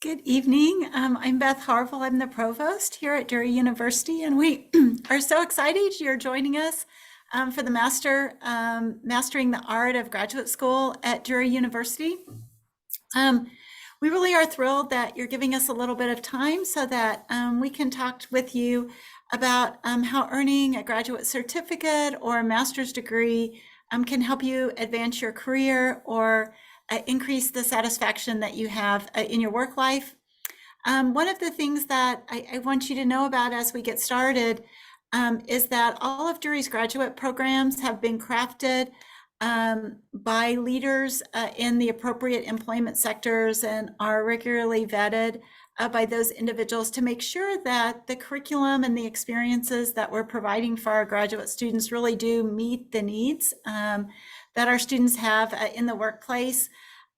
Good evening. I'm Beth Harville. I'm the provost here at Drury University, and we are so excited you're joining us for the Mastering the Art of Graduate School at Drury University. We really are thrilled that you're giving us a little bit of time so that we can talk with you about how earning a graduate certificate or a master's degree can help you advance your career or increase the satisfaction that you have in your work life. One of the things that I want you to know about as we get started is that all of Drury's graduate programs have been crafted by leaders in the appropriate employment sectors and are regularly vetted by those individuals to make sure that the curriculum and the experiences that we're providing for our graduate students really do meet the needs that our students have in the workplace.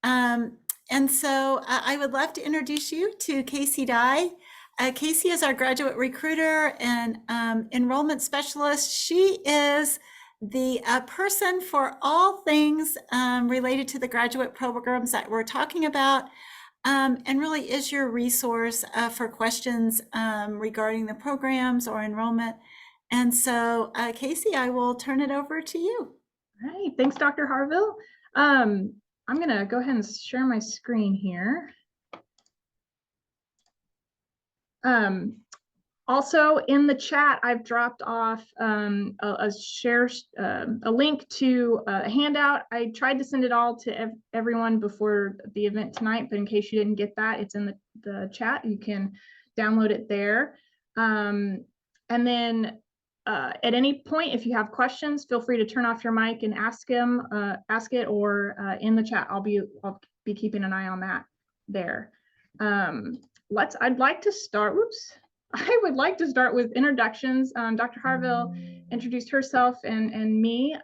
And so I would love to introduce you to Casey Dye. Casey is our graduate recruiter and enrollment specialist. She is the person for all things related to the graduate programs that we're talking about, and really is your resource for questions regarding the programs or enrollment. And so, Casey, I will turn it over to you. All right, thanks, Dr. Harville. I'm going to go ahead and share my screen here. Also in the chat, I've dropped off a link to a handout. I tried to send it all to everyone before the event tonight, but in case you didn't get that, it's in the chat. You can download it there. And then at any point, if you have questions, feel free to turn off your mic and ask it, or in the chat. I'll be keeping an eye on that there. I'd like to start. I would like to start with introductions. Dr. Harville introduced herself and me.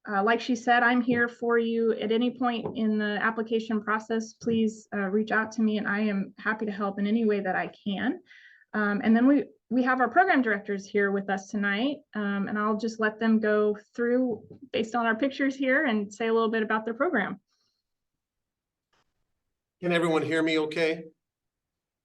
Like she said, I'm here for you at any point in the application process. Please reach out to me, and I am happy to help in any way that I can. And then we have our program directors here with us tonight, and I'll just let them go through based on our pictures here and say a little bit about their program. Can everyone hear me okay?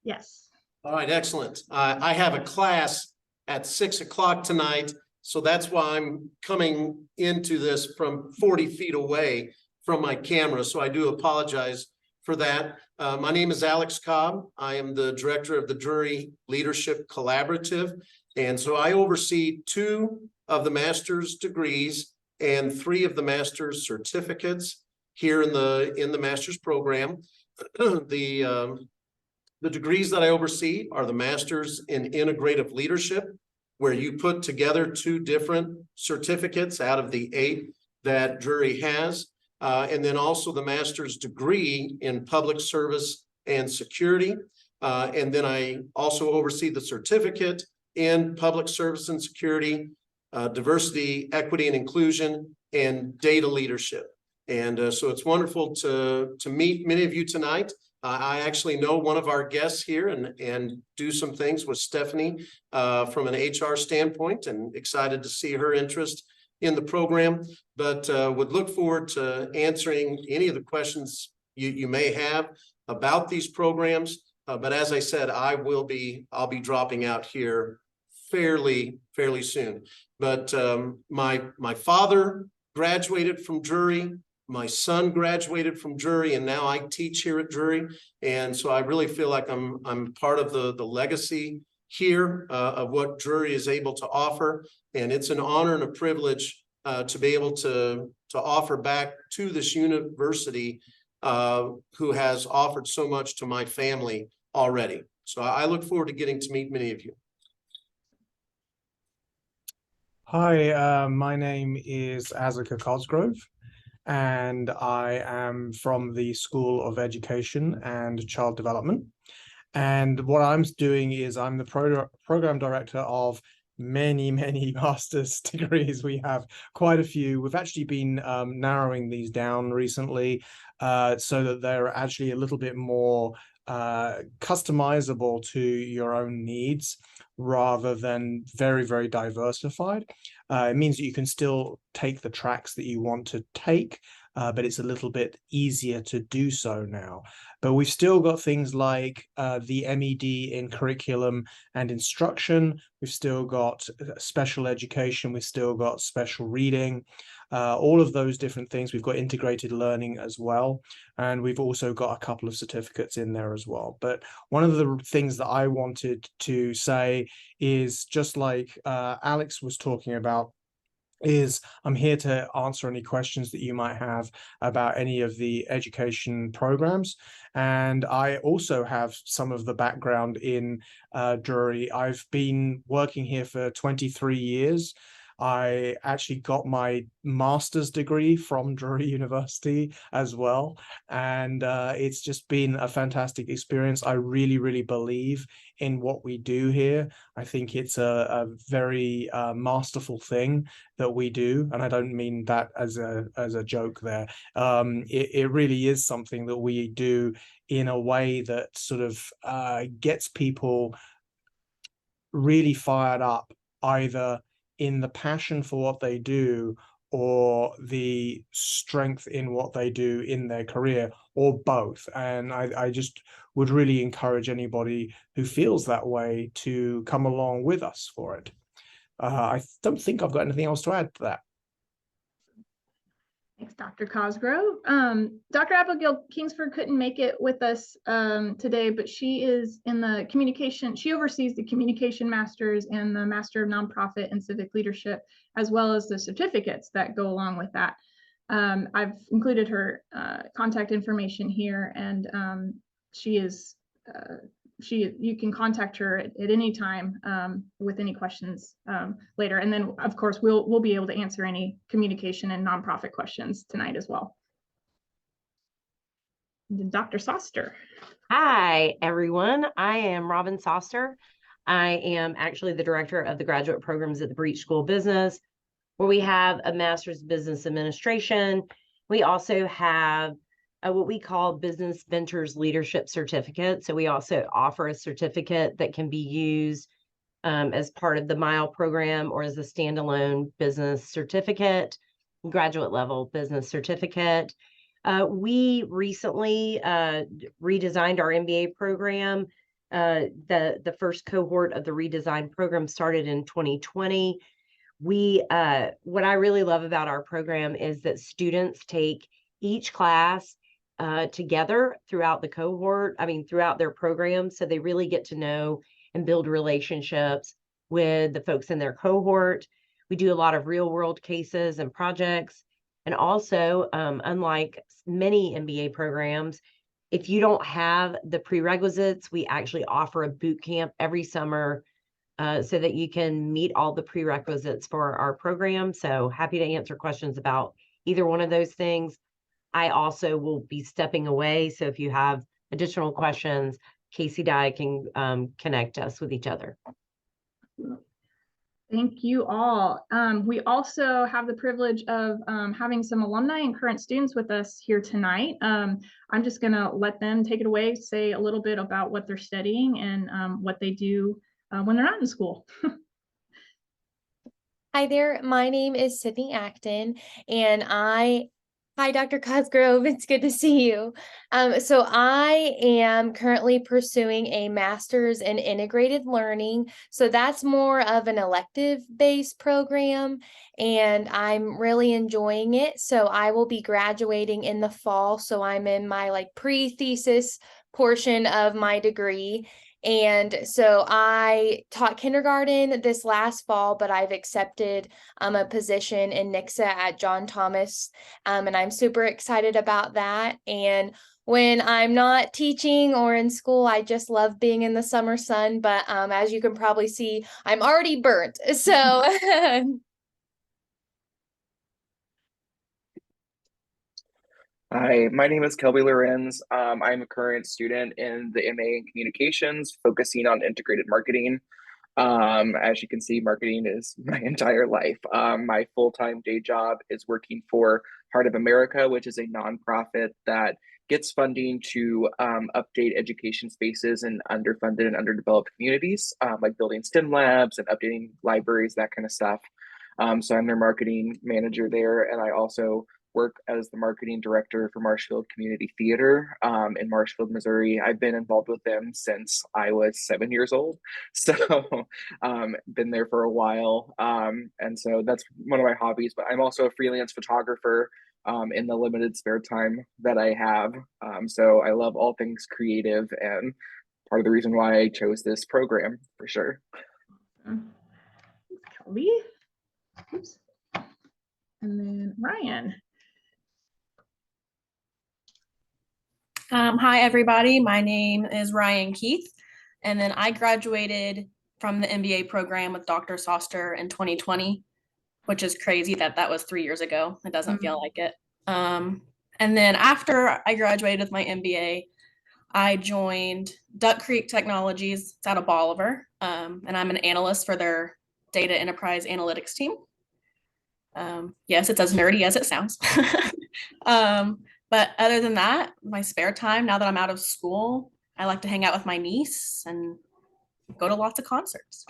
Yes. All right, excellent. I have a class at 6 o'clock tonight, so that's why I'm coming into this from 40 feet away from my camera, so I do apologize for that. My name is Alex Cobb. I am the director of the Drury Leadership Collaborative, and so I oversee 2 of the master's degrees and 3 of the master's certificates here in the master's program. The degrees that I oversee are the Master's in Integrative Leadership, where you put together 2 different certificates out of the 8 that Drury has, and then also the Master's degree in Public Service and Security. And then I also oversee the certificate in Public Service and Security, Diversity, Equity, and Inclusion, and Data Leadership. And so it's wonderful to meet many of you tonight. I actually know one of our guests here and do some things with Stephanie from an HR standpoint, and excited to see her interest in the program, but would look forward to answering any of the questions you may have about these programs. But as I said, I'll be dropping out here fairly soon. But my father graduated from Drury. My son graduated from Drury, and now I teach here at Drury. And so I really feel like I'm part of the legacy here of what Drury is able to offer. And it's an honor and a privilege to be able to offer back to this university who has offered so much to my family already. So I look forward to getting to meet many of you. Hi, my name is Azaka Cosgrove, and I am from the School of Education and Child Development. And what I'm doing is I'm the program director of many master's degrees. We have quite a few. We've actually been narrowing these down recently so that they're actually a little bit more customizable to your own needs rather than very diversified. It means that you can still take the tracks that you want to take, but it's a little bit easier to do so now. But we've still got things like the MED in curriculum and instruction. We've still got special education. We've still got special reading, all of those different things. We've got integrated learning as well. And we've also got a couple of certificates in there as well. But one of the things that I wanted to say is, just like Alex was talking about, is I'm here to answer any questions that you might have about any of the education programs. And I also have some of the background in Drury. I've been working here for 23 years. I actually got my master's degree from Drury University as well. And it's just been a fantastic experience. I really, really believe in what we do here. I think it's a very masterful thing that we do, and I don't mean that as a joke there. It really is something that we do in a way that sort of gets people really fired up, either in the passion for what they do or the strength in what they do in their career, or both. And I just would really encourage anybody who feels that way to come along with us for it. I don't think I've got anything else to add to that. Thanks, Dr. Cosgrove. Dr. Abigail Kingsford couldn't make it with us today, but she is in the communication. She oversees the Communication Masters and the Master of Nonprofit and Civic Leadership, as well as the certificates that go along with that. I've included her contact information here, and she is you can contact her at any time with any questions later. And then, of course, we'll be able to answer any communication and nonprofit questions tonight as well. Dr. Soster. Hi, everyone. I am Robin Soster. I am actually the director of the graduate programs at the Breach School of Business, where we have a master's of business administration. We also have what we call Business Ventures Leadership Certificate. So we also offer a certificate that can be used as part of the MILE program or as a standalone business certificate, graduate level business certificate. We recently redesigned our MBA program. The first cohort of the redesigned program started in 2020. What I really love about our program is that students take each class together throughout the cohort, throughout their program. So they really get to know and build relationships with the folks in their cohort. We do a lot of real world cases and projects. And also, unlike many MBA programs, if you don't have the prerequisites, we actually offer a boot camp every summer so that you can meet all the prerequisites for our program. So happy to answer questions about either one of those things. I also will be stepping away. So if you have additional questions, Casey and I can connect us with each other. Thank you all. We also have the privilege of having some alumni and current students with us here tonight. I'm just going to let them take it away, say a little bit about what they're studying and what they do when they're not in school. Hi there, my name is Sydney Acton, and hi, Dr. Cosgrove, it's good to see you. So I am currently pursuing a master's in integrated learning. So that's more of an elective-based program, and I'm really enjoying it. So I will be graduating in the fall. So I'm in my pre-thesis portion of my degree. And so I taught kindergarten this last fall, but I've accepted a position in Nixa at John Thomas, and I'm super excited about that. And when I'm not teaching or in school, I just love being in the summer sun. But as you can probably see, I'm already burnt. So Hi, my name is Kelby Lorenz. I'm a current student in the MA in Communications, focusing on integrated marketing. As you can see, marketing is my entire life. My full-time day job is working for Heart of America, which is a nonprofit that gets funding to update education spaces in underfunded and underdeveloped communities, like building STEM labs and updating libraries, that kind of stuff. So I'm their marketing manager there, and I also work as the marketing director for Marshfield Community Theater in Marshfield, Missouri. I've been involved with them since I was 7 years old. So been there for a while. And so that's one of my hobbies, but I'm also a freelance photographer in the limited spare time that I have. So I love all things creative, and part of the reason why I chose this program for sure. Thanks, Kelby. Oops. And then Ryan. Hi, everybody. My name is Ryan Keith, and then I graduated from the MBA program with Dr. Soster in 2020, which is crazy that that was 3 years ago. It doesn't feel like it. And then after I graduated with my MBA, I joined Duck Creek Technologies. It's out of Bolivar, and I'm an analyst for their data enterprise analytics team. Yes, it's as nerdy as it sounds. But other than that, my spare time, now that I'm out of school, I like to hang out with my niece and go to lots of concerts.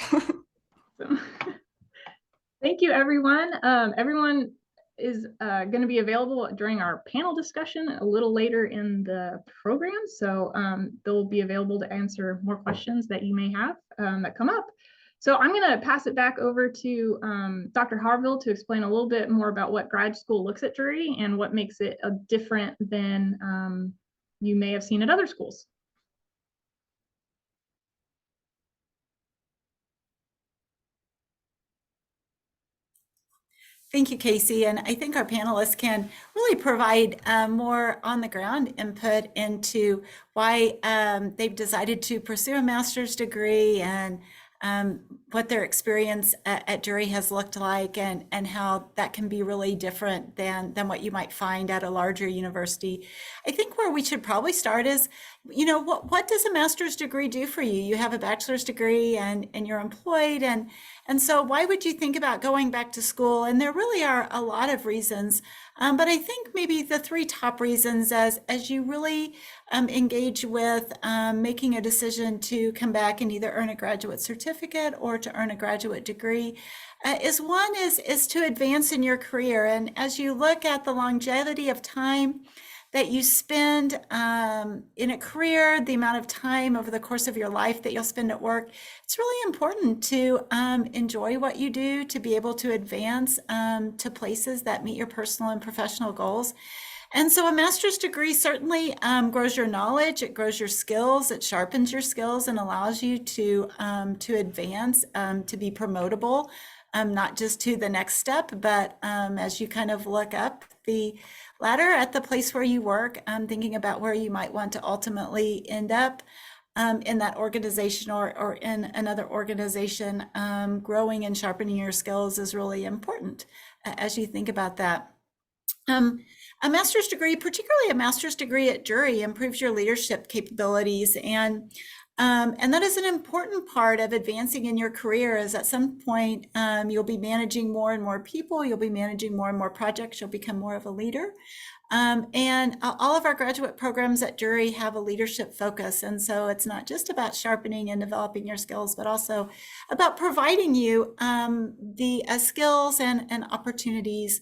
Thank you, everyone. Everyone is going to be available during our panel discussion a little later in the program. So they'll be available to answer more questions that you may have that come up. So I'm going to pass it back over to Dr. Harville to explain a little bit more about what grad school looks at Drury and what makes it different than you may have seen at other schools. Thank you, Casey. And I think our panelists can really provide more on the ground input into why they've decided to pursue a master's degree and what their experience at Drury has looked like, and how that can be really different than what you might find at a larger university. I think where we should probably start is, you know, what does a master's degree do for you? You have a bachelor's degree and you're employed, and so why would you think about going back to school? And there really are a lot of reasons, but I think maybe the three top reasons as you really engage with making a decision to come back and either earn a graduate certificate or to earn a graduate degree is one is to advance in your career. And as you look at the longevity of time that you spend in a career, the amount of time over the course of your life that you'll spend at work, it's really important to enjoy what you do, to be able to advance to places that meet your personal and professional goals. And so a master's degree certainly grows your knowledge, it grows your skills, it sharpens your skills and allows you to advance, to be promotable, not just to the next step, but as you kind of look up the ladder at the place where you work, thinking about where you might want to ultimately end up in that organization or in another organization. Growing and sharpening your skills is really important as you think about that. A master's degree, particularly a master's degree at Drury, improves your leadership capabilities, and that is an important part of advancing in your career. Is at some point you'll be managing more and more people, you'll be managing more and more projects, you'll become more of a leader. And all of our graduate programs at Drury have a leadership focus, and so it's not just about sharpening and developing your skills, but also about providing you the skills and opportunities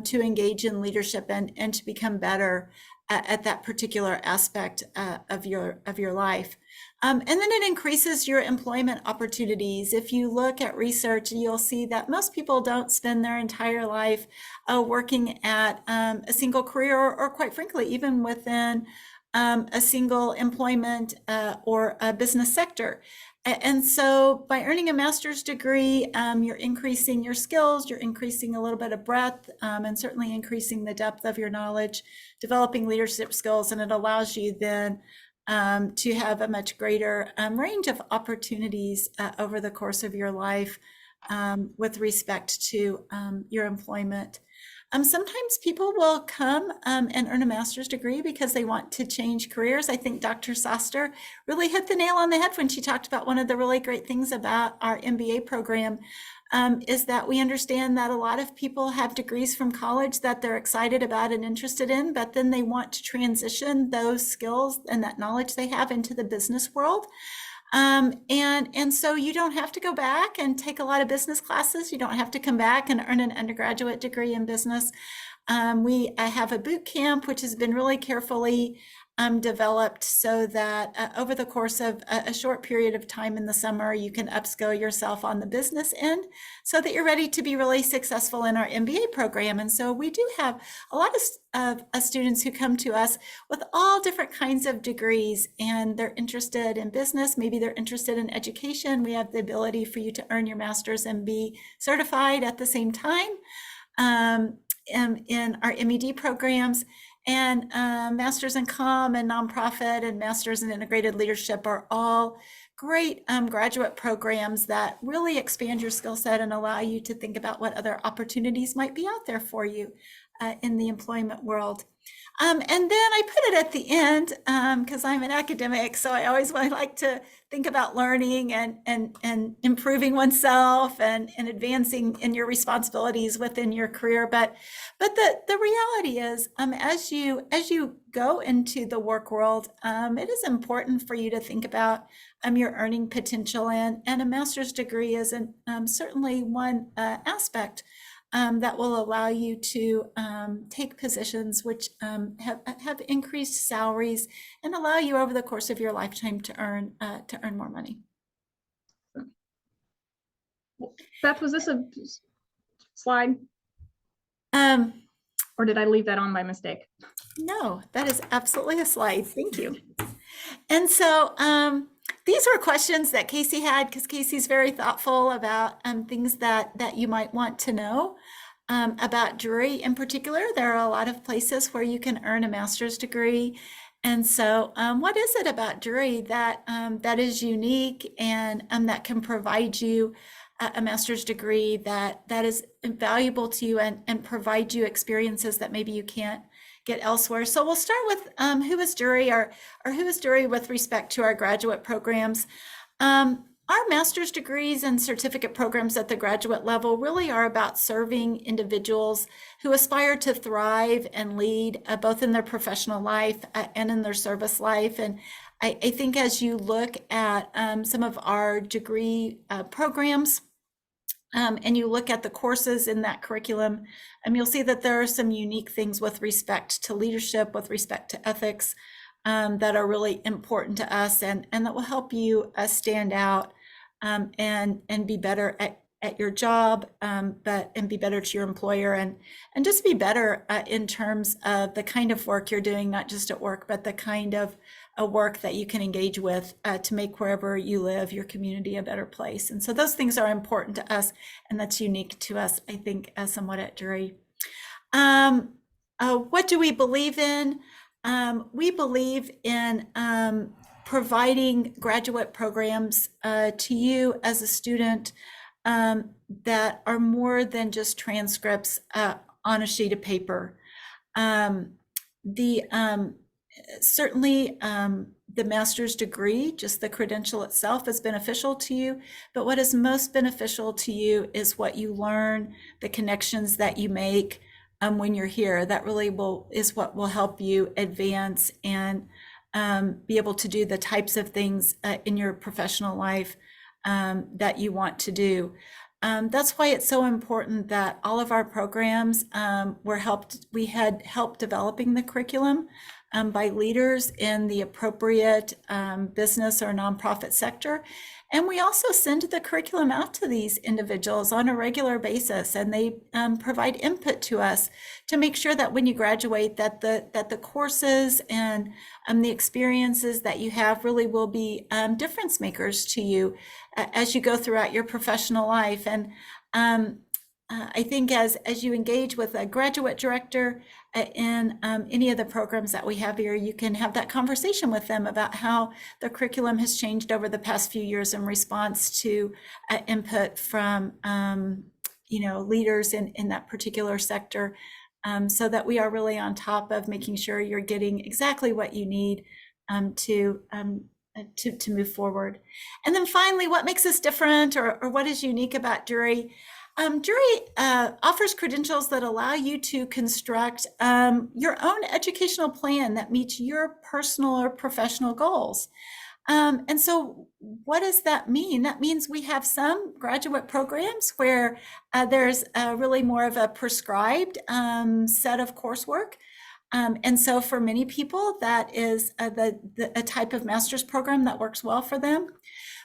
to engage in leadership and to become better at that particular aspect of your life. And then it increases your employment opportunities. If you look at research, you'll see that most people don't spend their entire life working at a single career, or quite frankly, even within a single employment or a business sector. And so by earning a master's degree, you're increasing your skills, you're increasing a little bit of breadth, and certainly increasing the depth of your knowledge, developing leadership skills, and it allows you then to have a much greater range of opportunities over the course of your life with respect to your employment. Sometimes people will come and earn a master's degree because they want to change careers. I think Dr. Soster really hit the nail on the head when she talked about one of the really great things about our MBA program is that we understand that a lot of people have degrees from college that they're excited about and interested in, but then they want to transition those skills and that knowledge they have into the business world. And so you don't have to go back and take a lot of business classes. You don't have to come back and earn an undergraduate degree in business. We have a boot camp, which has been really carefully developed so that over the course of a short period of time in the summer, you can upskill yourself on the business end so that you're ready to be really successful in our MBA program. And so we do have a lot of students who come to us with all different kinds of degrees, and they're interested in business. Maybe they're interested in education. We have the ability for you to earn your master's and be certified at the same time in our MED programs. And Masters in Comm and Nonprofit and Masters in Integrated Leadership are all great graduate programs that really expand your skill set and allow you to think about what other opportunities might be out there for you in the employment world. And then I put it at the end because I'm an academic, so I always like to think about learning and improving oneself and advancing in your responsibilities within your career. But the reality is, as you go into the work world, it is important for you to think about your earning potential, and a master's degree is certainly one aspect that will allow you to take positions which have increased salaries and allow you over the course of your lifetime to earn more money. Beth, was this a slide? Or did I leave that on by mistake? No, that is absolutely a slide. Thank you. And so these were questions that Casey had, because Casey's very thoughtful about things that you might want to know about Drury in particular. There are a lot of places where you can earn a master's degree. And so what is it about Drury that is unique and that can provide you a master's degree that is valuable to you and provide you experiences that maybe you can't get elsewhere? So we'll start with who is Drury, or who is Drury with respect to our graduate programs. Our master's degrees and certificate programs at the graduate level really are about serving individuals who aspire to thrive and lead both in their professional life and in their service life. And I think as you look at some of our degree programs, and you look at the courses in that curriculum, you'll see that there are some unique things with respect to leadership, with respect to ethics, that are really important to us, and that will help you stand out and be better at your job, and be better to your employer, and just be better in terms of the kind of work you're doing, not just at work, but the kind of work that you can engage with to make wherever you live, your community, a better place. And so those things are important to us, and that's unique to us, I think, somewhat at Drury. What do we believe in? We believe in providing graduate programs to you as a student that are more than just transcripts on a sheet of paper. Certainly, the master's degree, just the credential itself, is beneficial to you, but what is most beneficial to you is what you learn, the connections that you make when you're here. That really is what will help you advance and be able to do the types of things in your professional life that you want to do. That's why it's so important that all of our programs we had help developing the curriculum by leaders in the appropriate business or nonprofit sector. And we also send the curriculum out to these individuals on a regular basis, and they provide input to us to make sure that when you graduate, that the courses and the experiences that you have really will be difference makers to you as you go throughout your professional life. And I think as you engage with a graduate director in any of the programs that we have here, you can have that conversation with them about how the curriculum has changed over the past few years in response to input from leaders in that particular sector, so that we are really on top of making sure you're getting exactly what you need to move forward. And then finally, what makes us different, or what is unique about Drury? Drury offers credentials that allow you to construct your own educational plan that meets your personal or professional goals. And so what does that mean? That means we have some graduate programs where there's really more of a prescribed set of coursework. And so for many people, that is a type of master's program that works well for them.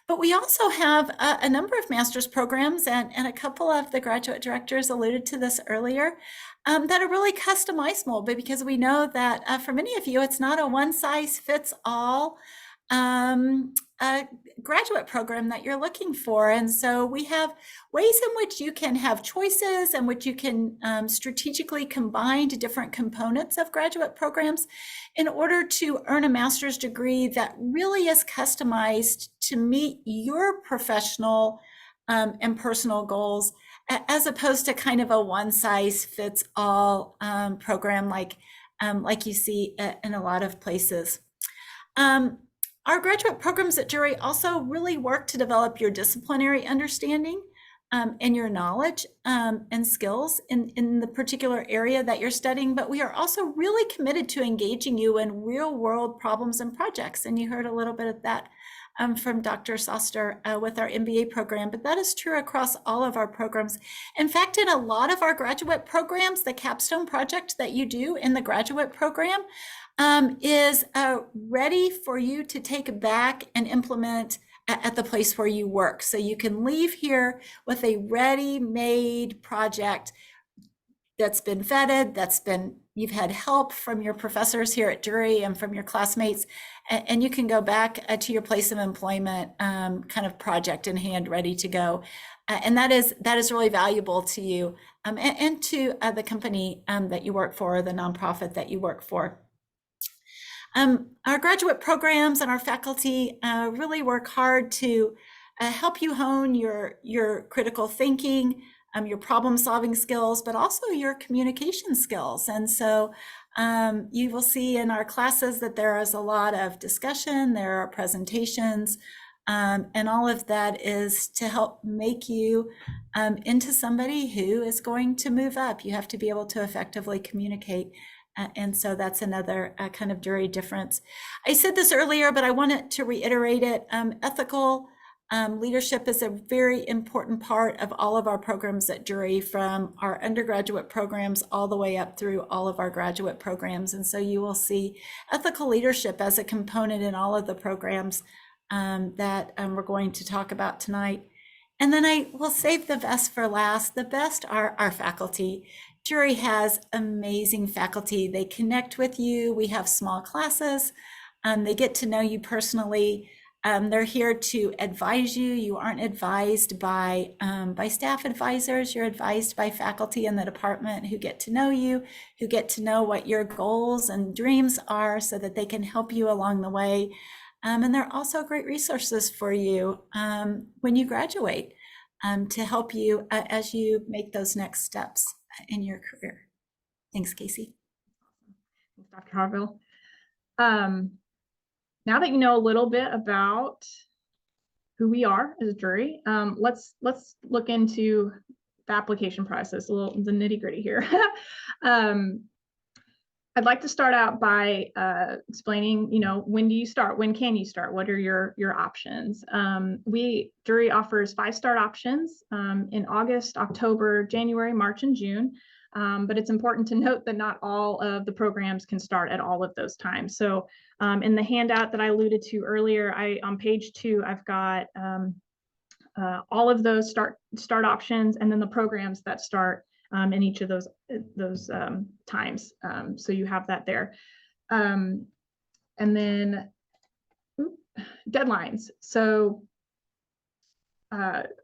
But we also have a number of master's programs, and a couple of the graduate directors alluded to this earlier, that are really customizable, but because we know that for many of you, it's not a one-size-fits-all graduate program that you're looking for. And so we have ways in which you can have choices and which you can strategically combine different components of graduate programs in order to earn a master's degree that really is customized to meet your professional and personal goals, as opposed to kind of a one-size-fits-all program like you see in a lot of places. Our graduate programs at Drury also really work to develop your disciplinary understanding and your knowledge and skills in the particular area that you're studying, but we are also really committed to engaging you in real-world problems and projects. And you heard a little bit of that from Dr. Soster with our MBA program, but that is true across all of our programs. In fact, in a lot of our graduate programs, the capstone project that you do in the graduate program is ready for you to take back and implement at the place where you work. So you can leave here with a ready-made project that's been vetted, you've had help from your professors here at Drury and from your classmates, and you can go back to your place of employment kind of project in hand, ready to go. And that is really valuable to you and to the company that you work for, or the nonprofit that you work for. Our graduate programs and our faculty really work hard to help you hone your critical thinking, your problem-solving skills, but also your communication skills. And so you will see in our classes that there is a lot of discussion, there are presentations, and all of that is to help make you into somebody who is going to move up. You have to be able to effectively communicate. And so that's another kind of Drury difference. I said this earlier, but I wanted to reiterate it. Ethical leadership is a very important part of all of our programs at Drury, from our undergraduate programs all the way up through all of our graduate programs. And so you will see ethical leadership as a component in all of the programs that we're going to talk about tonight. And then I will save the best for last. The best are our faculty. Drury has amazing faculty. They connect with you. We have small classes. They get to know you personally. They're here to advise you. You aren't advised by staff advisors. You're advised by faculty in the department who get to know you, who get to know what your goals and dreams are so that they can help you along the way. And they're also great resources for you when you graduate to help you as you make those next steps in your career. Thanks, Casey. Thanks, Dr. Harville. Now that you know a little bit about who we are as a Drury, let's look into the application process, the nitty-gritty here. I'd like to start out by explaining, when do you start? When can you start? What are your options? Drury offers 5 start options in August, October, January, March, and June. But it's important to note that not all of the programs can start at all of those times. So in the handout that I alluded to earlier, on page 2, I've got all of those start options, and then the programs that start in each of those times. So you have that there. And then deadlines. So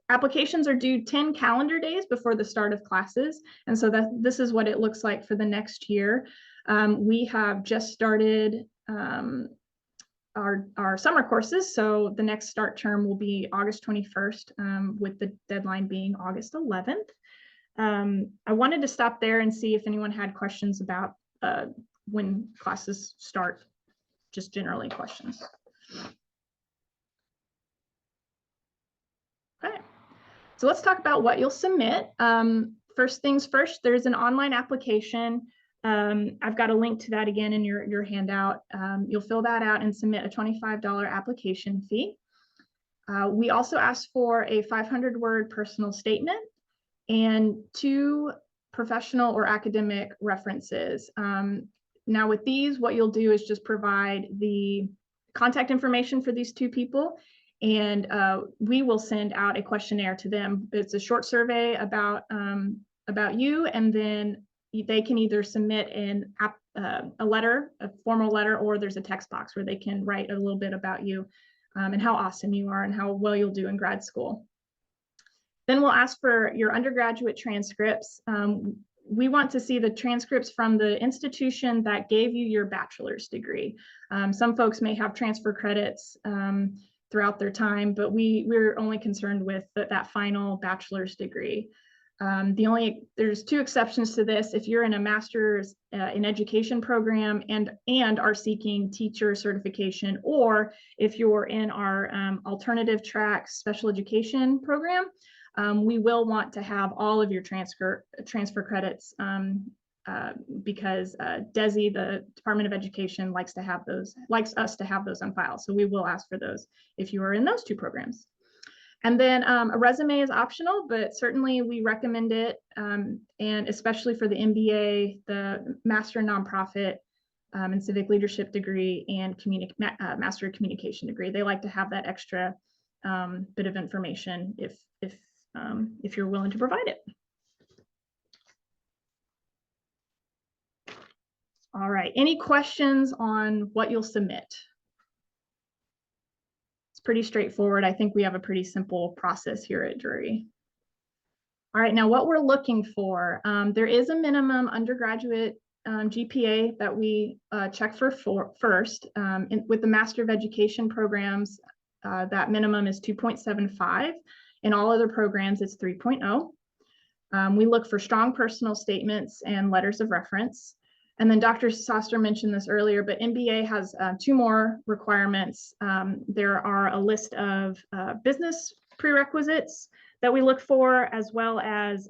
applications are due 10 calendar days before the start of classes. And so this is what it looks like for the next year. We have just started our summer courses. So the next start term will be August 21st, with the deadline being August 11th. I wanted to stop there and see if anyone had questions about when classes start, just generally questions. Okay, so let's talk about what you'll submit. First things first, there's an online application I've got a link to that again in your handout. You'll fill that out and submit a $25 application fee. We also asked for a 500-word personal statement and 2 professional or academic references. Now with these, what you'll do is just provide the contact information for these 2 people, and we will send out a questionnaire to them. It's a short survey about you, and then they can either submit a letter, a formal letter, or there's a text box where they can write a little bit about you and how awesome you are and how well you'll do in grad school. Then we'll ask for your undergraduate transcripts. We want to see the transcripts from the institution that gave you your bachelor's degree. Some folks may have transfer credits throughout their time, but we're only concerned with that final bachelor's degree. There's 2 exceptions to this. If you're in a master's in education program and are seeking teacher certification, or if you're in our alternative track special education program, we will want to have all of your transfer credits because DESE, the Department of Education, likes us to have those on file. So we will ask for those if you are in those 2 programs. And then a resume is optional, but certainly we recommend it, and especially for the MBA, the Master in Nonprofit and Civic Leadership degree, and Master of Communication degree. They like to have that extra bit of information if you're willing to provide it. All right, any questions on what you'll submit? Pretty straightforward. I think we have a pretty simple process here at Drury. All right, now what we're looking for, there is a minimum undergraduate GPA that we check for first. With the Master of Education programs, that minimum is 2.75. In all other programs, it's 3.0. We look for strong personal statements and letters of reference. And then Dr. Soster mentioned this earlier, but MBA has 2 more requirements. There are a list of business prerequisites that we look for, as well as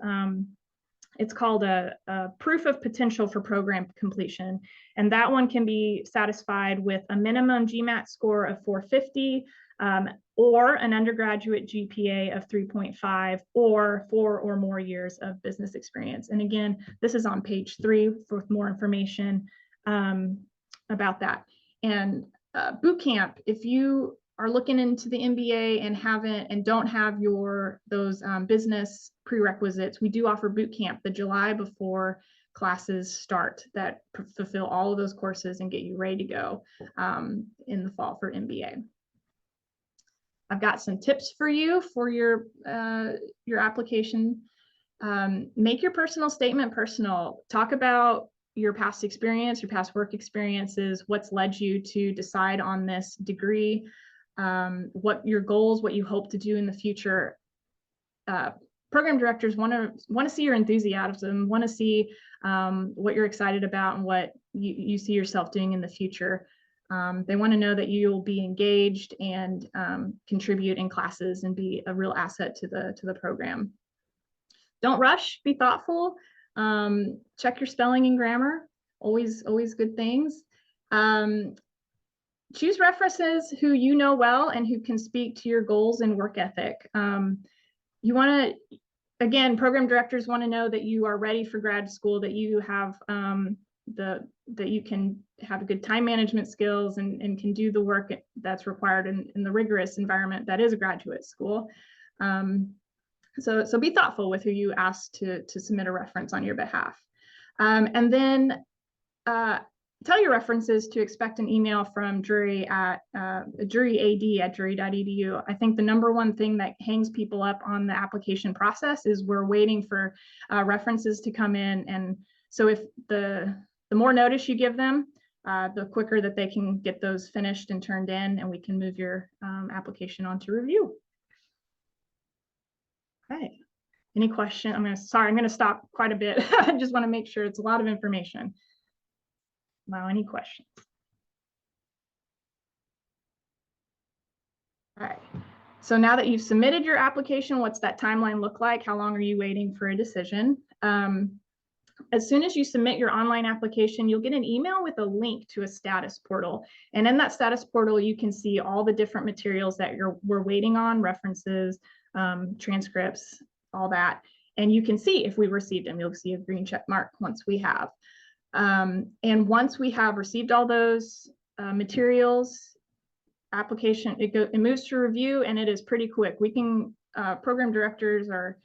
it's called a proof of potential for program completion. And that one can be satisfied with a minimum GMAT score of 450, or an undergraduate GPA of 3.5, or 4 or more years of business experience. And again, this is on page 3 for more information about that. And boot camp, if you are looking into the MBA and don't have those business prerequisites, we do offer boot camp the July before classes start that fulfill all of those courses and get you ready to go in the fall for MBA. I've got some tips for you for your application. Make your personal statement personal. Talk about your past experience, your past work experiences, what's led you to decide on this degree, what your goals, what you hope to do in the future. Program directors want to see your enthusiasm, want to see what you're excited about and what you see yourself doing in the future. They want to know that you will be engaged and contribute in classes and be a real asset to the program. Don't rush, be thoughtful, check your spelling and grammar, always good things. Choose references who you know well and who can speak to your goals and work ethic. You want to, again, program directors want to know that you are ready for grad school, that you have that you can have good time management skills and can do the work that's required in the rigorous environment that is a graduate school. So be thoughtful with who you ask to submit a reference on your behalf. And then tell your references to expect an email from Drury at druryad@drury.edu. I think the number one thing that hangs people up on the application process is we're waiting for references to come in. And so if the more notice you give them, the quicker that they can get those finished and turned in, and we can move your application on to review. Okay. Any question? I'm going to stop quite a bit. I just want to make sure it's a lot of information. Wow, any questions? All right. So now that you've submitted your application, what's that timeline look like? How long are you waiting for a decision? as soon as you submit your online application, you'll get an email with a link to a status portal. And in that status portal, you can see all the different materials that we're waiting on, references, transcripts, all that. And you can see if we received them. You'll see a green check mark once we have. And once we have received all those materials, application, it moves to review, and it is pretty quick. We can, program directors are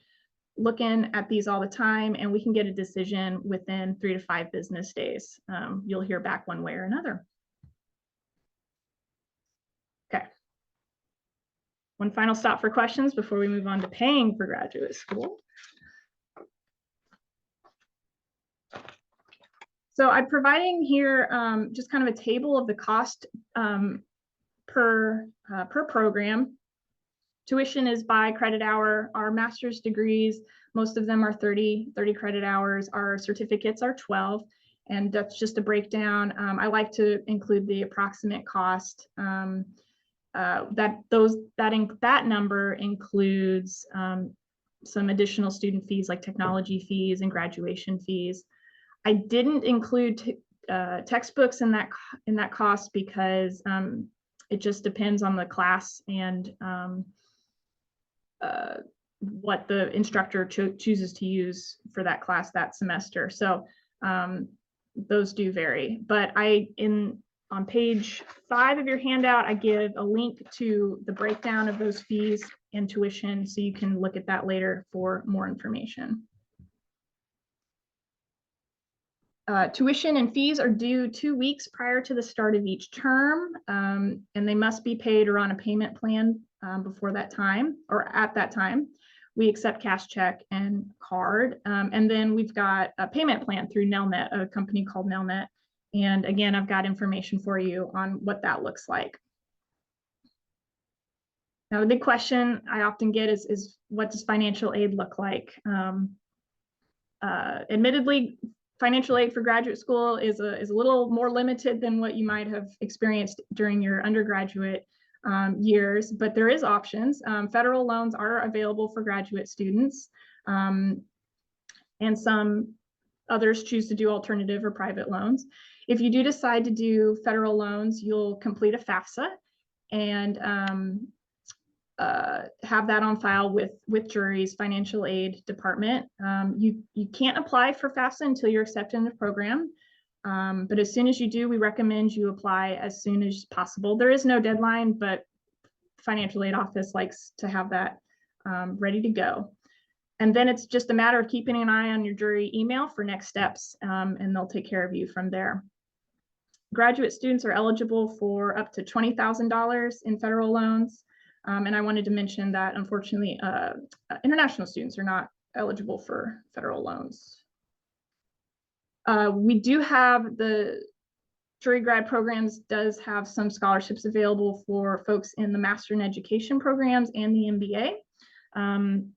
looking at these all the time, and we can get a decision within 3 to 5 business days. You'll hear back one way or another. Okay. One final stop for questions before we move on to paying for graduate school. So I'm providing here just kind of a table of the cost per program. Tuition is by credit hour. Our master's degrees, most of them are 30 credit hours. Our certificates are 12, and that's just a breakdown. I like to include the approximate cost. That number includes some additional student fees like technology fees and graduation fees. I didn't include textbooks in that cost because it just depends on the class and what the instructor chooses to use for that class that semester. So those do vary. But on page 5 of your handout, I give a link to the breakdown of those fees and tuition, so you can look at that later for more information. Tuition and fees are due 2 weeks prior to the start of each term, and they must be paid or on a payment plan before that time or at that time. We accept cash, check, and card. And then we've got a payment plan through Nelnet, a company called Nelnet. And again, I've got information for you on what that looks like. Now, the big question I often get is what does financial aid look like? Admittedly, financial aid for graduate school is a little more limited than what you might have experienced during your undergraduate years, but there is options. Federal loans are available for graduate students, and some others choose to do alternative or private loans. If you do decide to do federal loans, you'll complete a FAFSA and have that on file with Drury's financial aid department. You can't apply for FAFSA until you're accepted in the program. But as soon as you do, we recommend you apply as soon as possible. There is no deadline, but financial aid office likes to have that ready to go. And then it's just a matter of keeping an eye on your Drury email for next steps, and they'll take care of you from there. Graduate students are eligible for up to $20,000 in federal loans. And I wanted to mention that, unfortunately, international students are not eligible for federal loans. We do have the Drury grad programs does have some scholarships available for folks in the Master in Education programs and the MBA.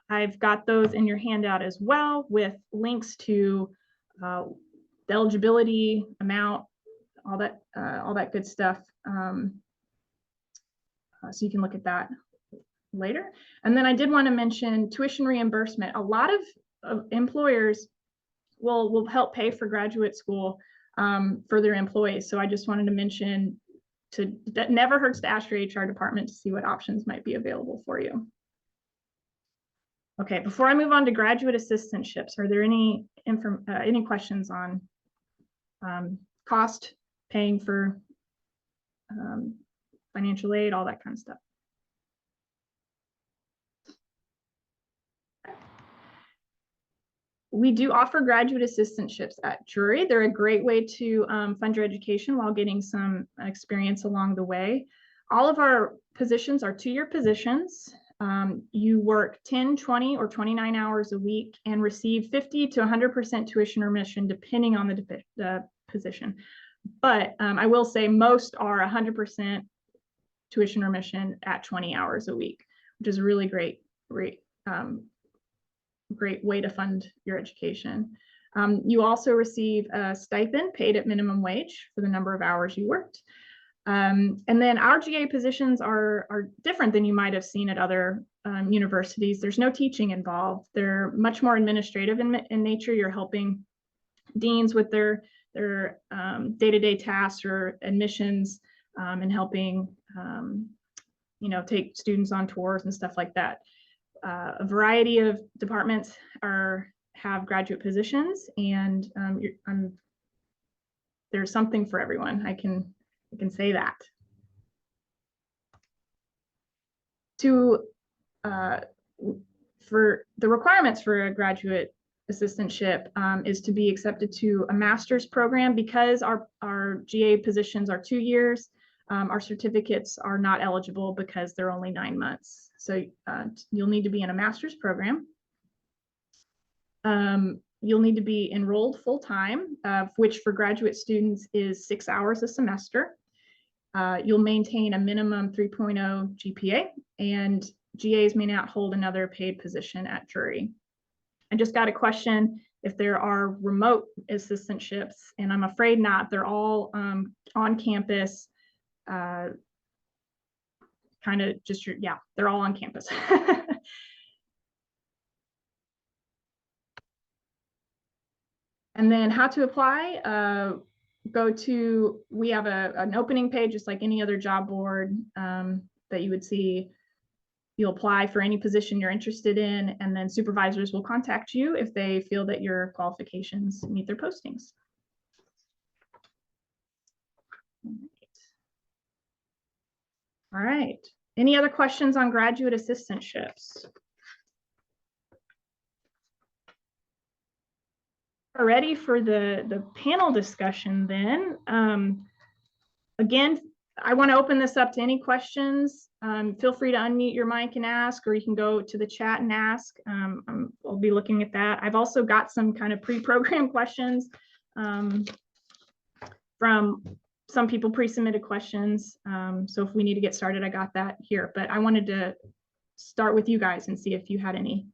I've got those in your handout as well, with links to the eligibility amount, all that good stuff. So you can look at that later. And then I did want to mention tuition reimbursement. A lot of employers will help pay for graduate school for their employees. So I just wanted to mention that never hurts to ask your HR department to see what options might be available for you. Okay, before I move on to graduate assistantships, are there any questions on cost, paying for financial aid, all that kind of stuff? We do offer graduate assistantships at Drury. They're a great way to fund your education while getting some experience along the way. All of our positions are 2-year positions. You work 10, 20, or 29 hours a week and receive 50 to 100% tuition remission, depending on the position. But I will say most are 100% tuition remission at 20 hours a week, which is a really great way to fund your education. You also receive a stipend paid at minimum wage for the number of hours you worked. And then our GA positions are different than you might have seen at other universities. There's no teaching involved. They're much more administrative in nature. You're helping deans with their day-to-day tasks or admissions, and helping take students on tours and stuff like that. A variety of departments have graduate positions, and there's something for everyone. I can say that. For the requirements for a graduate assistantship is to be accepted to a master's program. Because our GA positions are 2 years, our certificates are not eligible because they're only 9 months. So you'll need to be in a master's program. You'll need to be enrolled full-time, which for graduate students is 6 hours a semester. You'll maintain a minimum 3.0 GPA, and GAs may not hold another paid position at Drury. I just got a question if there are remote assistantships, and I'm afraid not. They're all on campus, kind of just, yeah, they're all on campus. And then how to apply, we have an opening page, just like any other job board that you would see. You'll apply for any position you're interested in, and then supervisors will contact you if they feel that your qualifications meet their postings. All right. Any other questions on graduate assistantships? We're ready for the panel discussion then. Again, I want to open this up to any questions. Feel free to unmute your mic and ask, or you can go to the chat and ask. I'll be looking at that. I've also got some kind of pre-programmed questions from some people, pre-submitted questions. So if we need to get started, I got that here. But I wanted to start with you guys and see if you had any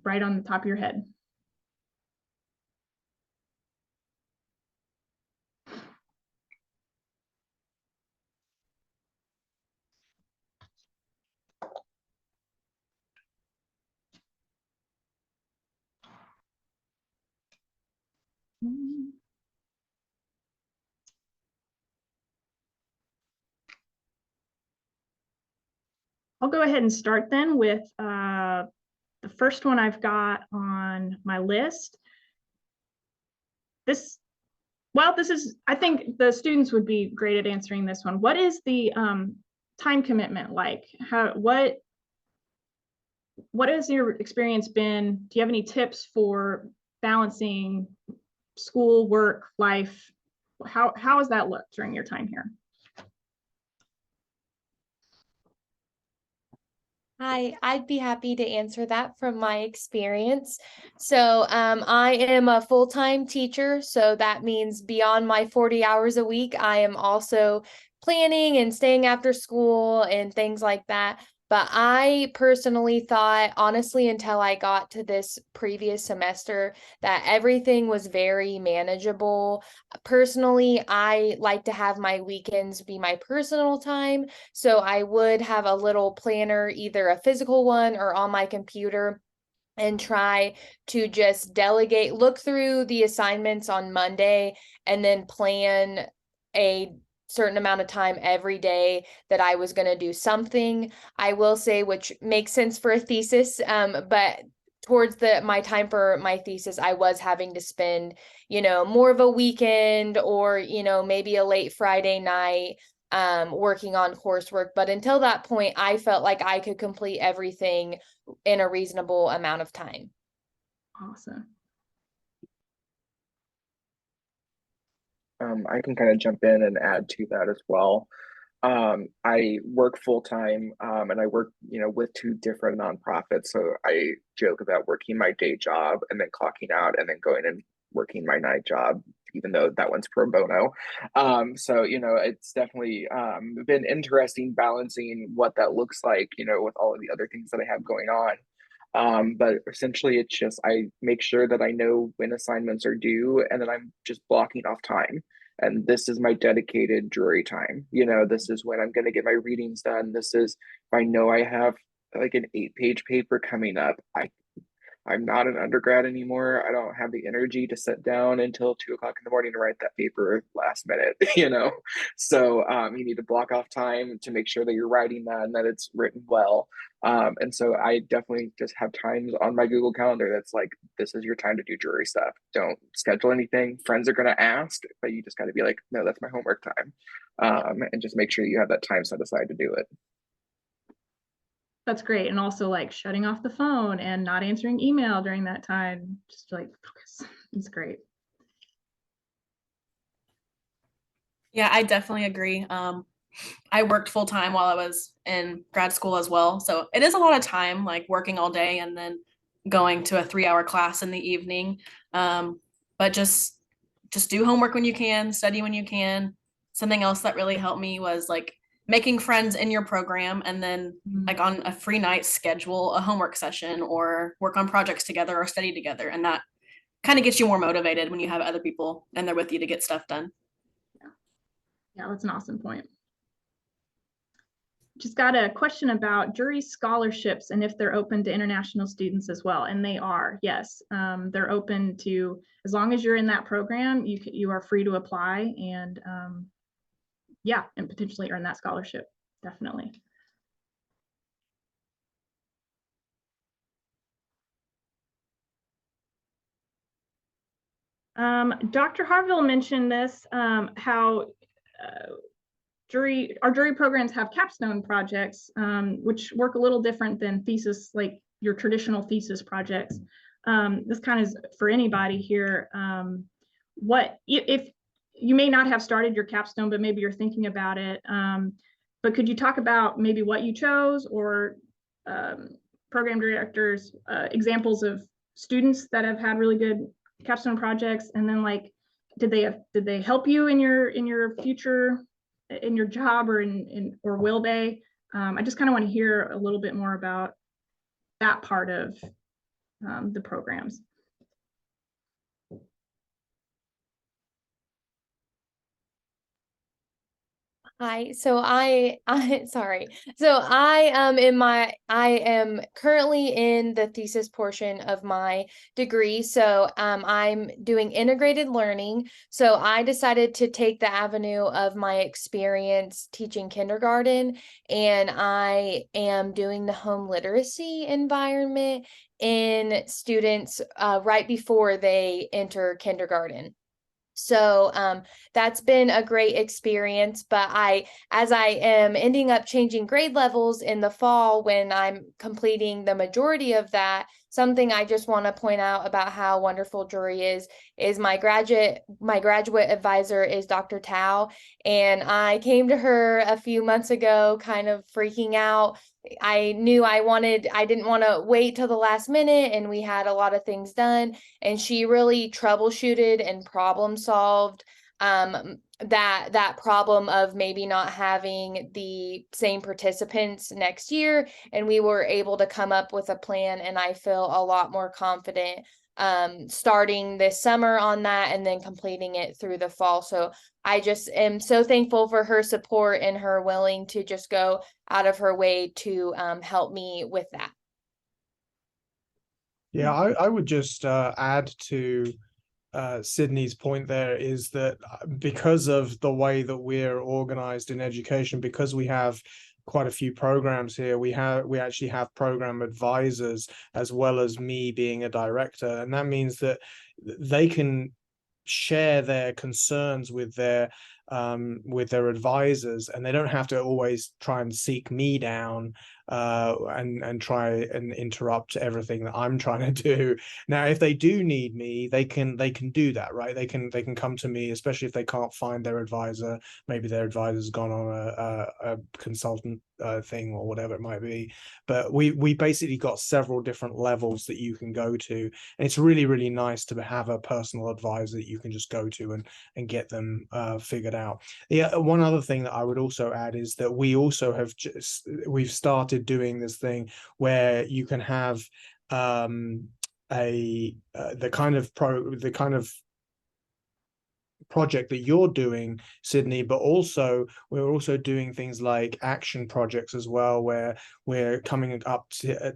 right on the top of your head. I'll go ahead and start then with the first one I've got on my list. I think the students would be great at answering this one. What is the time commitment like? What has your experience been? Do you have any tips for balancing school, work, life? How has that looked during your time here? Hi, I'd be happy to answer that from my experience. So I am a full-time teacher, so that means beyond my 40 hours a week, I am also planning and staying after school and things like that. But I personally thought, honestly, until I got to this previous semester, that everything was very manageable. Personally, I like to have my weekends be my personal time. So I would have a little planner, either a physical one or on my computer, and try to just delegate, look through the assignments on Monday, and then plan a certain amount of time every day that I was going to do something. I will say, which makes sense for a thesis, but towards my time for my thesis, I was having to spend, more of a weekend or, maybe a late Friday night working on coursework. But until that point, I felt like I could complete everything in a reasonable amount of time. Awesome. I can kind of jump in and add to that as well. I work full time, and I work, with 2 different nonprofits. So I joke about working my day job and then clocking out and then going and working my night job, even though that one's pro bono. So, it's definitely been interesting balancing what that looks like, with all of the other things that I have going on. But essentially it's just, I make sure that I know when assignments are due, and then I'm just blocking off time. And this is my dedicated Drury time. This is when I'm going to get my readings done. This is, if I know I have like an 8-page paper coming up, I'm not an undergrad anymore. I don't have the energy to sit down until 2 o'clock in the morning to write that paper last minute, you know? So you need to block off time to make sure that you're writing that and that it's written well. And so I definitely just have times on my Google Calendar that's like, this is your time to do jury stuff. Don't schedule anything. Friends are going to ask, but you just got to be like, no, that's my homework time. And just make sure you have that time set aside to do it. That's great. And also like shutting off the phone and not answering email during that time, just like focus. It's great. Yeah, I definitely agree. I worked full time while I was in grad school as well. So it is a lot of time, like working all day and then going to a 3-hour class in the evening. But just do homework when you can, study when you can. Something else that really helped me was like making friends in your program and then like on a free night schedule a homework session or work on projects together or study together. And that kind of gets you more motivated when you have other people and they're with you to get stuff done. Yeah, that's an awesome point. Just got a question about jury scholarships and if they're open to international students as well. And they are, yes. They're open to, as long as you're in that program, you are free to apply and yeah, and potentially earn that scholarship, definitely. Dr. Harville mentioned this, how our jury programs have capstone projects, which work a little different than thesis, like your traditional thesis projects. This kind of is for anybody here. What if you may not have started your capstone, but maybe you're thinking about it. But could you talk about maybe what you chose or program directors, examples of students that have had really good capstone projects, and then like, did they help you in your future, in your job, or or will they? I just kind of want to hear a little bit more about that part of the programs. Hi, so sorry. So I am currently in the thesis portion of my degree. So I'm doing integrated learning. So I decided to take the avenue of my experience teaching kindergarten, and I am doing the home literacy environment in students right before they enter kindergarten. So that's been a great experience, but as I am ending up changing grade levels in the fall when I'm completing the majority of that, something I just want to point out about how wonderful jury is my graduate advisor is Dr. Tao, and I came to her a few months ago kind of freaking out. I knew I didn't want to wait till the last minute, and we had a lot of things done, and she really troubleshooted and problem solved that problem of maybe not having the same participants next year, and we were able to come up with a plan, and I feel a lot more confident starting this summer on that and then completing it through the fall. So I just am so thankful for her support and her willing to just go out of her way to help me with that. Yeah, I would just add to Sydney's point there is that because of the way that we're organized in education, because we have quite a few programs here, we actually have program advisors as well as me being a director, and that means that they can share their concerns with their advisors, and they don't have to always try and seek me down and try and interrupt everything that I'm trying to do. Now, if they do need me, they can do that, right? They can come to me, especially if they can't find their advisor. Maybe their advisor's gone on a consultant thing or whatever it might be. But we basically got several different levels that you can go to, and it's really, really nice to have a personal advisor that you can just go to and get them figured out. Yeah, one other thing that I would also add is that we also we've started doing this thing where you can have the kind of project that you're doing, Sydney, but also we're also doing things like action projects as well, where we're coming up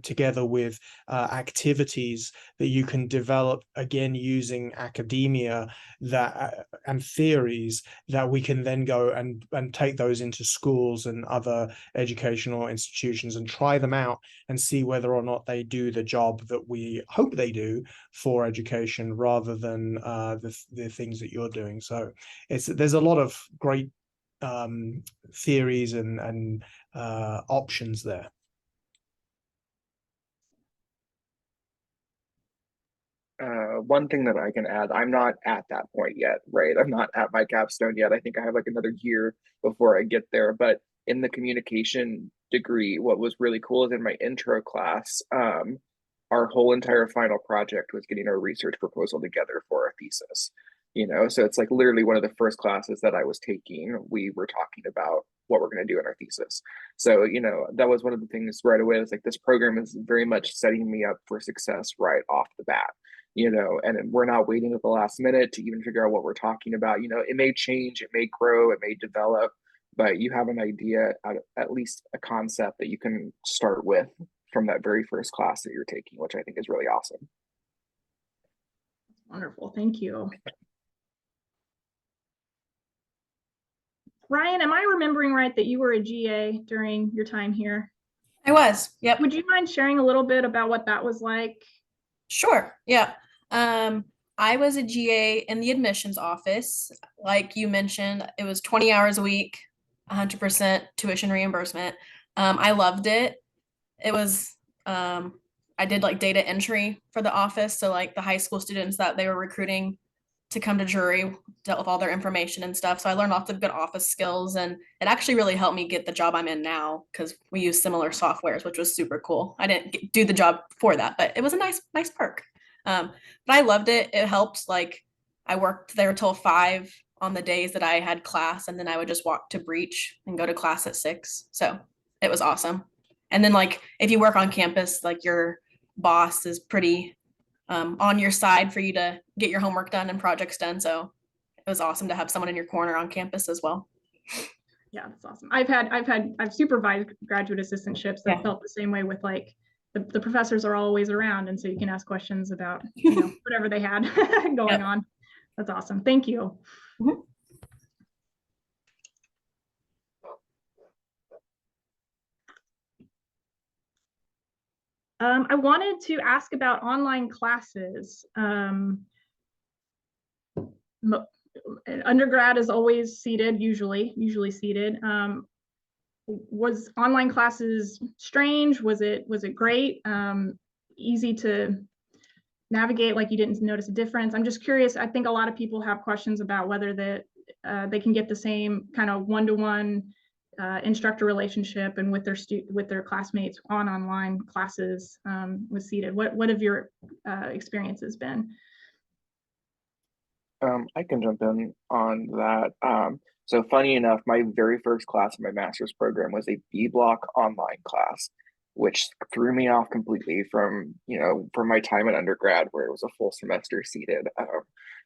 together with activities that you can develop, again using academia that and theories that we can then go and take those into schools and other educational institutions and try them out and see whether or not they do the job that we hope they do for education, rather than the things that you're doing. So there's a lot of great theories and options there. One thing that I can add, I'm not at that point yet, right? I'm not at my capstone yet. I think I have like another year before I get there. But in the communication degree, what was really cool is in my intro class, our whole entire final project was getting our research proposal together for a thesis. So it's like literally one of the first classes that I was taking, we were talking about what we're going to do in our thesis. So, that was one of the things right away. It's like, this program is very much setting me up for success right off the bat. And we're not waiting at the last minute to even figure out what we're talking about. It may change, it may grow, it may develop, but you have an idea, at least a concept that you can start with from that very first class that you're taking, which I think is really awesome. Wonderful. Thank you. Ryan, am I remembering right that you were a GA during your time here? I was. Yep. Would you mind sharing a little bit about what that was like? Sure. Yeah. I was a GA in the admissions office. Like you mentioned, it was 20 hours a week, 100% tuition reimbursement. I loved it. It was, I did like data entry for the office. So like the high school students that they were recruiting to come to jury, dealt with all their information and stuff. So I learned lots of good office skills, and it actually really helped me get the job I'm in now because we use similar softwares, which was super cool. I didn't do the job for that, but it was a nice perk. But I loved it. It helped. Like I worked there till 5 on the days that I had class, and then I would just walk to Breach and go to class at 6. So it was awesome. And then like if you work on campus, like your boss is pretty on your side for you to get your homework done and projects done. So it was awesome to have someone in your corner on campus as well. Yeah, that's awesome. I've supervised graduate assistantships that Yeah. felt the same way, with like the professors are always around, and so you can ask questions about whatever they had going on. That's awesome. Thank you. Mhm. I wanted to ask about online classes. Undergrad is always seated, usually seated. Was online classes strange? Was it great? Easy to navigate, like you didn't notice a difference? I'm just curious. I think a lot of people have questions about whether they can get the same kind of one-to-one instructor relationship and with their classmates on online classes with seated. What have your experiences been? I can jump in on that. So funny enough, my very first class in my master's program was a B block online class, which threw me off completely from my time in undergrad where it was a full semester seated.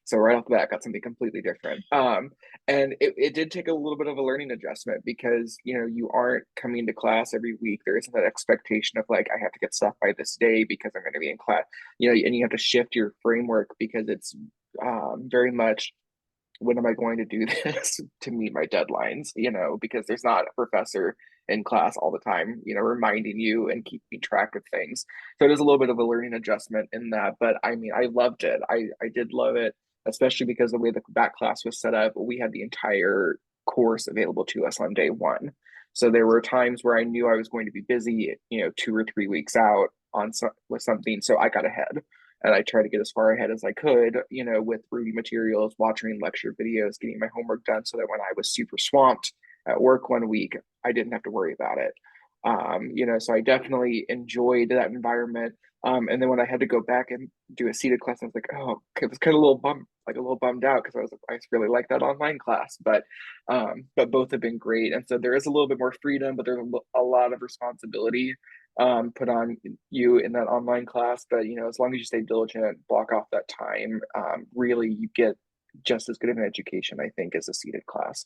So right off the bat, I got something completely different. And it did take a little bit of a learning adjustment because you aren't coming to class every week. There isn't that expectation of like, I have to get stuff by this day because I'm going to be in class. And you have to shift your framework because it's very much, when am I going to do this to meet my deadlines? Because there's not a professor in class all the time, reminding you and keeping track of things. So it is a little bit of a learning adjustment in that. But I mean, I loved it. I did love it, especially because the way that class was set up, we had the entire course available to us on day one. So there were times where I knew I was going to be busy, 2 or 3 weeks out with something. So I got ahead. And I tried to get as far ahead as I could, with reading materials, watching lecture videos, getting my homework done so that when I was super swamped at work one week, I didn't have to worry about it. So I definitely enjoyed that environment. And then when I had to go back and do a seated class, I was like, oh, it was kind of a little bummed out because I really like that online class, but both have been great. And so there is a little bit more freedom, but there's a lot of responsibility put on you in that online class. But as long as you stay diligent, block off that time, really you get just as good of an education, I think, as a seated class.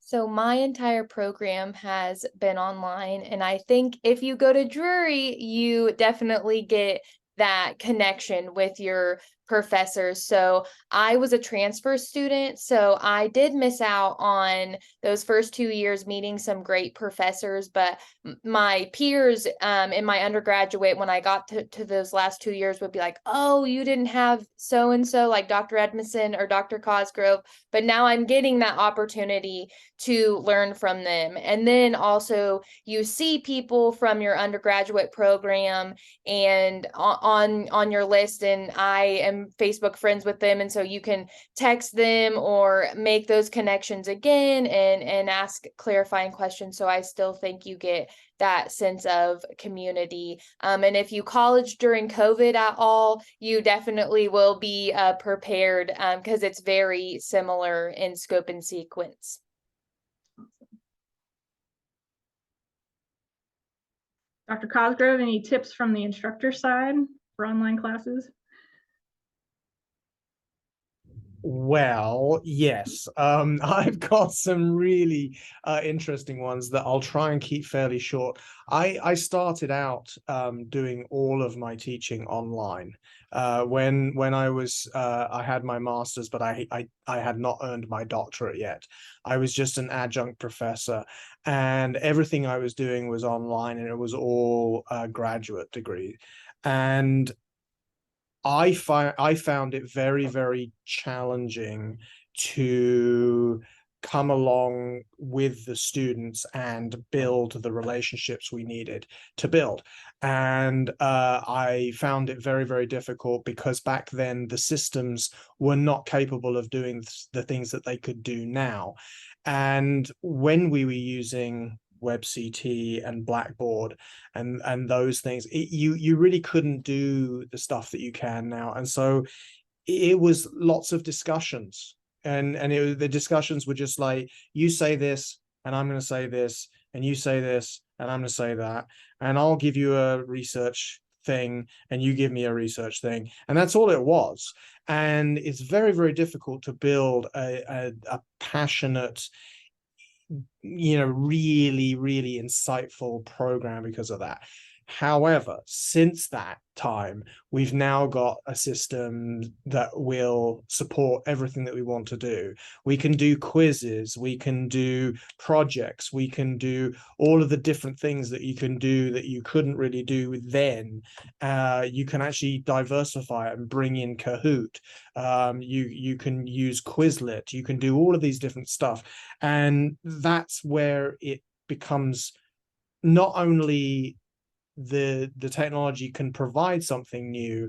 So my entire program has been online, and I think if you go to Drury, you definitely get that connection with your professors. So I was a transfer student, so I did miss out on those first 2 years meeting some great professors, but my peers in my undergraduate, when I got to those last 2 years, would be like, oh, you didn't have so and so like Dr. Edmondson or Dr. Cosgrove, but now I'm getting that opportunity to learn from them. And then also you see people from your undergraduate program and on your list, and I am Facebook friends with them, and so you can text them or make those connections again and ask clarifying questions. So I still think you get that sense of community. And if you college during COVID at all, you definitely will be prepared because it's very similar in scope and sequence. Dr. Cosgrove, any tips from the instructor side for online classes? Well, yes. I've got some really interesting ones that I'll try and keep fairly short. I started out doing all of my teaching online. When I had my master's, but I had not earned my doctorate yet. I was just an adjunct professor, and everything I was doing was online, and it was all graduate degree. And I found it very, very challenging to come along with the students and build the relationships we needed to build. And I found it very, very difficult because back then the systems were not capable of doing the things that they could do now. And when we were using WebCT and Blackboard and those things, you really couldn't do the stuff that you can now. And so it was lots of discussions, and the discussions were just like, you say this and I'm going to say this, and you say this and I'm going to say that, and I'll give you a research thing and you give me a research thing, and that's all it was. And it's very, very difficult to build a passionate, really, really insightful program because of that. However, since that time, we've now got a system that will support everything that we want to do. We can do quizzes, we can do projects, we can do all of the different things that you can do that you couldn't really do then. You can actually diversify it and bring in Kahoot. You can use Quizlet, you can do all of these different stuff. And that's where it becomes not only the technology can provide something new,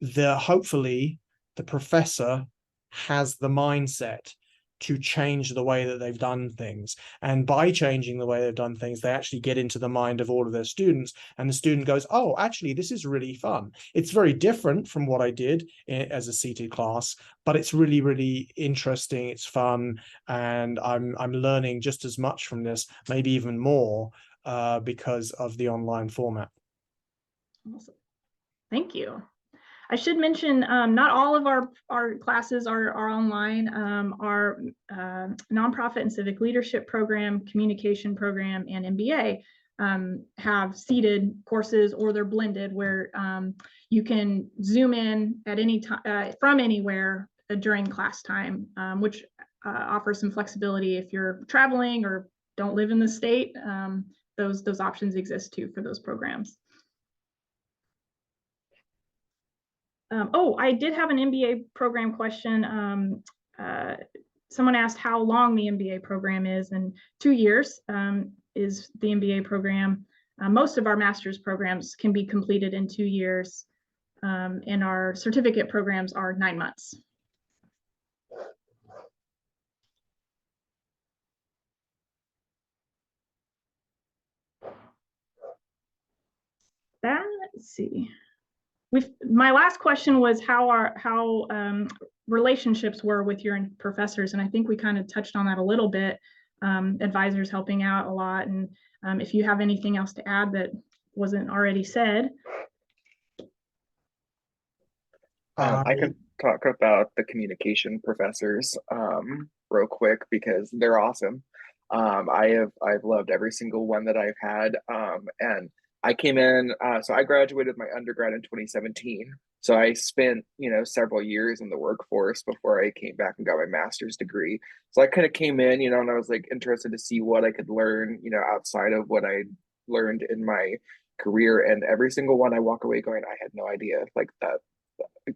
hopefully the professor has the mindset to change the way that they've done things. And by changing the way they've done things, they actually get into the mind of all of their students, and the student goes, oh, actually, this is really fun. It's very different from what I did as a seated class, but it's really, really interesting. It's fun. And I'm learning just as much from this, maybe even more, because of the online format. Awesome. Thank you. I should mention, not all of our classes are online. Our nonprofit and civic leadership program, communication program, and MBA have seated courses, or they're blended, where you can Zoom in at any time from anywhere during class time, which offers some flexibility if you're traveling or don't live in the state. Those options exist too for those programs. Oh, I did have an MBA program question. Someone asked how long the MBA program is, and 2 years is the MBA program. Most of our master's programs can be completed in 2 years, and our certificate programs are 9 months. Let's see. My last question was how relationships were with your professors, and I think we kind of touched on that a little bit. Advisors helping out a lot, and if you have anything else to add that wasn't already said. I could talk about the communication professors real quick because they're awesome. I've loved every single one that I've had. And I came in, so I graduated my undergrad in 2017. So I spent, several years in the workforce before I came back and got my master's degree. So I kind of came in, and I was like interested to see what I could learn, outside of what I learned in my career. And every single one I walk away going, I had no idea like that.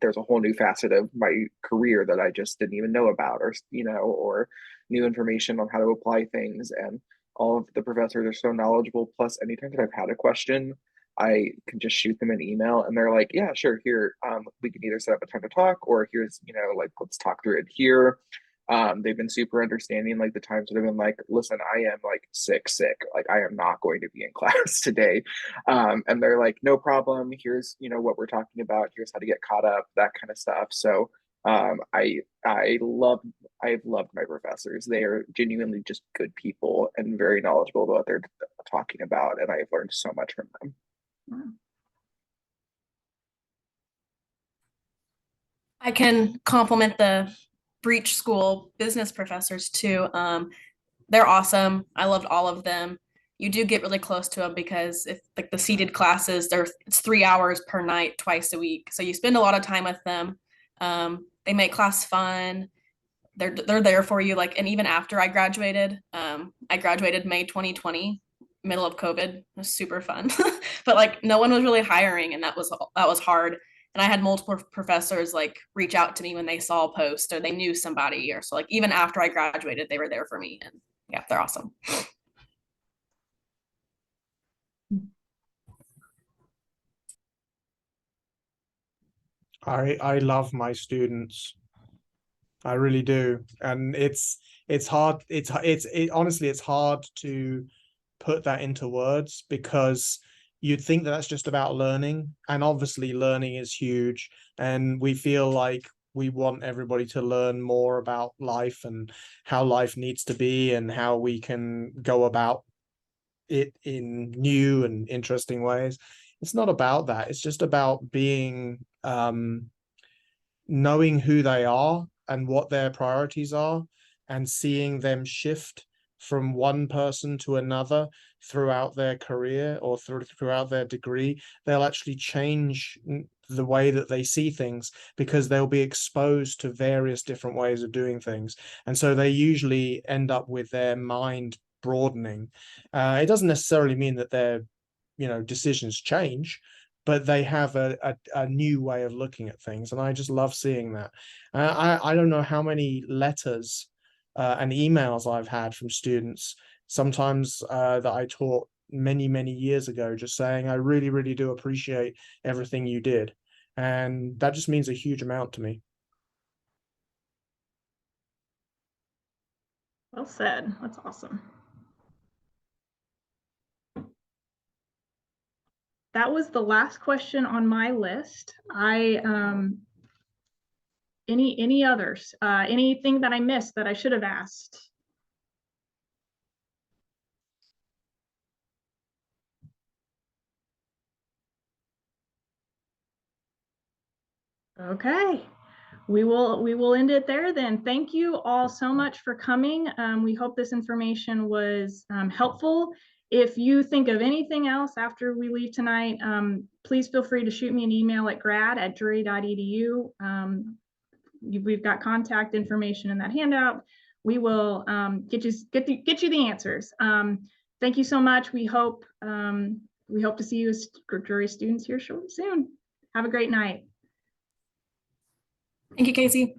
There's a whole new facet of my career that I just didn't even know about, or new information on how to apply things. And all of the professors are so knowledgeable. Plus, anytime that I've had a question, I can just shoot them an email and they're like, yeah, sure, here, we can either set up a time to talk, or here's, like, let's talk through it here. They've been super understanding, like the times that have been like, listen, I am like sick, like I am not going to be in class today. And they're like, no problem. Here's, what we're talking about. Here's how to get caught up, that kind of stuff. So I've loved my professors. They are genuinely just good people and very knowledgeable about what they're talking about. And I've learned so much from them. I can compliment the Breach School business professors too. They're awesome. I loved all of them. You do get really close to them because if like the seated classes, it's 3 hours per night, twice a week. So you spend a lot of time with them. They make class fun. They're there for you. Like, and even after I graduated May 2020, middle of COVID. It was super fun. But like no one was really hiring, and that was hard. And I had multiple professors like reach out to me when they saw a post or they knew somebody, or so like even after I graduated, they were there for me. And yeah, they're awesome. I love my students. I really do. And it's hard. Honestly, it's hard to put that into words because you'd think that that's just about learning, and obviously learning is huge, and we feel like we want everybody to learn more about life and how life needs to be and how we can go about it in new and interesting ways. It's not about that. It's just about being knowing who they are and what their priorities are, and seeing them shift from one person to another throughout their career or throughout their degree. They'll actually change the way that they see things because they'll be exposed to various different ways of doing things. And so they usually end up with their mind broadening. It doesn't necessarily mean that their, decisions change, but they have a new way of looking at things. And I just love seeing that. I don't know how many letters and emails I've had from students, sometimes that I taught many, many years ago, just saying, I really, really do appreciate everything you did. And that just means a huge amount to me. Well said. That's awesome. That was the last question on my list. Any others? Anything that I missed that I should have asked? Okay, we will end it there then. Thank you all so much for coming. We hope this information was helpful. If you think of anything else after we leave tonight, please feel free to shoot me an email at grad@drury.edu. We've got contact information in that handout. We will get you the answers. Thank you so much. We hope to see you as Drury students here soon. Have a great night. Thank you, Casey.